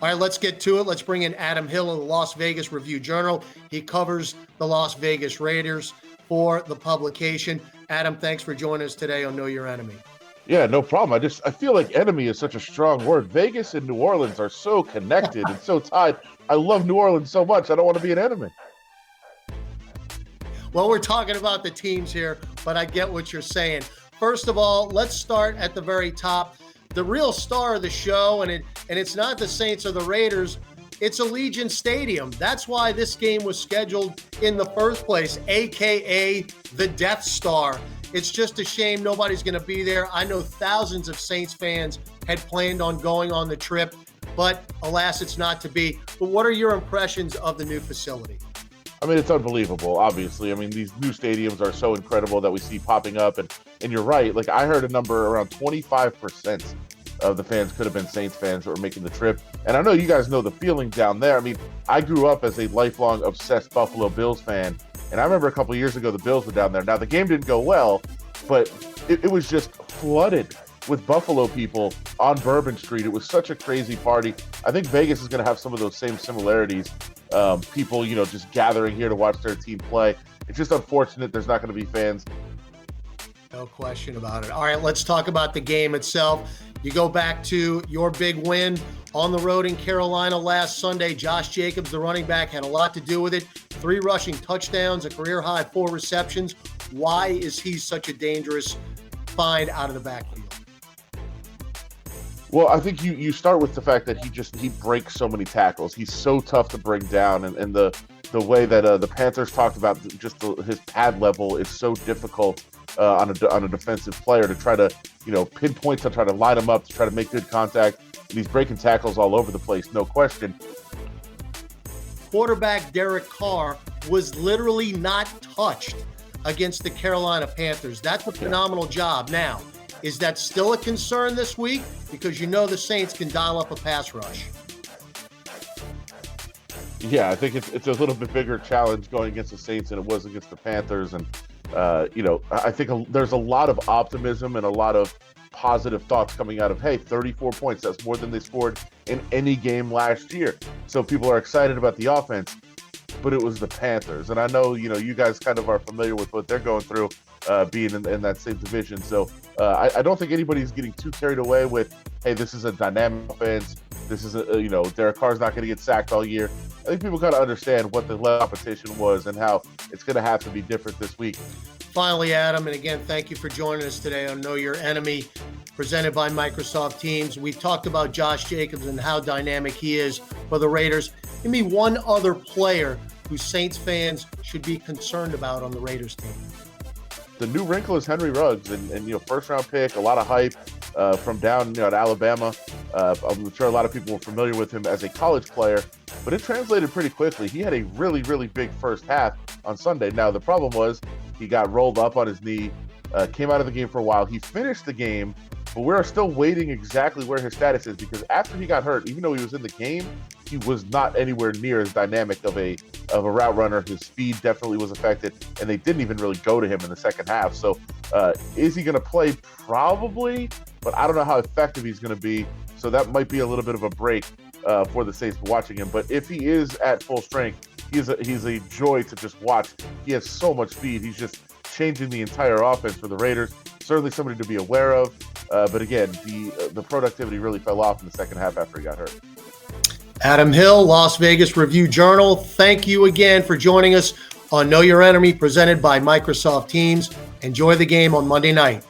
All right, let's get to it. Let's bring in Adam Hill of the Las Vegas Review-Journal. He covers the Las Vegas Raiders for the publication. Adam, thanks for joining us today on Know Your Enemy. Yeah, no problem. I feel like enemy is such a strong word. Vegas and New Orleans are so connected and so tied. I love New Orleans so much. I don't want to be an enemy. Well, we're talking about the teams here, but I get what you're saying. First of all, let's start at the very top. The real star of the show, and it's not the Saints or the Raiders, it's Allegiant Stadium. That's why this game was scheduled in the first place, a.k.a. the Death Star. It's just a shame nobody's going to be there. I know thousands of Saints fans had planned on going on the trip, but alas, it's not to be. But what are your impressions of the new facility? I mean, it's unbelievable, obviously. I mean, these new stadiums are so incredible that we see popping up. And you're right. Like, I heard a number around 25% of the fans could have been Saints fans that were making the trip. And I know you guys know the feeling down there. I mean, I grew up as a lifelong obsessed Buffalo Bills fan. And I remember a couple of years ago, the Bills were down there. Now, the game didn't go well, but it was just flooded with Buffalo people on Bourbon Street. It was such a crazy party. I think Vegas is going to have some of those same similarities. People, just gathering here to watch their team play. It's just unfortunate there's not going to be fans. No question about it. All right, let's talk about the game itself. You go back to your big win on the road in Carolina last Sunday. Josh Jacobs, the running back, had a lot to do with it. 3 rushing touchdowns, a career-high 4 receptions. Why is he such a dangerous find out of the backfield? Well, I think you start with the fact that he breaks so many tackles. He's so tough to bring down, and the way that the Panthers talked about his pad level is so difficult on a defensive player to try to pinpoint, to try to line him up, to try to make good contact. And he's breaking tackles all over the place, no question. Quarterback Derek Carr was literally not touched against the Carolina Panthers. That's a phenomenal job. Now, is that still a concern this week? Because the Saints can dial up a pass rush. Yeah, I think it's a little bit bigger challenge going against the Saints than it was against the Panthers. And, I think there's a lot of optimism and a lot of positive thoughts coming out of, 34 points. That's more than they scored in any game last year. So people are excited about the offense, but it was the Panthers. And I know, you guys kind of are familiar with what they're going through, being in that same division. So I don't think anybody's getting too carried away with, this is a dynamic offense. This is Derek Carr's not going to get sacked all year. I think people kind of understand what the competition was and how it's going to have to be different this week. Finally, Adam, and again, thank you for joining us today on Know Your Enemy, presented by Microsoft Teams. We've talked about Josh Jacobs and how dynamic he is for the Raiders. Give me one other player who Saints fans should be concerned about on the Raiders team. The new wrinkle is Henry Ruggs, and first-round pick, a lot of hype from down at Alabama. I'm sure a lot of people were familiar with him as a college player, but it translated pretty quickly. He had a really, really big first half on Sunday. Now, the problem was he got rolled up on his knee, came out of the game for a while. He finished the game, but we're still waiting exactly where his status is, because after he got hurt, even though he was in the game, he was not anywhere near as dynamic of a route runner. His speed definitely was affected, and they didn't even really go to him in the second half. So is he going to play? Probably, but I don't know how effective he's going to be. So that might be a little bit of a break for the Saints watching him. But if he is at full strength, he's a joy to just watch. He has so much speed. He's just changing the entire offense for the Raiders. Certainly somebody to be aware of. But again, the productivity really fell off in the second half after he got hurt. Adam Hill, Las Vegas Review-Journal. Thank you again for joining us on Know Your Enemy, presented by Microsoft Teams. Enjoy the game on Monday night.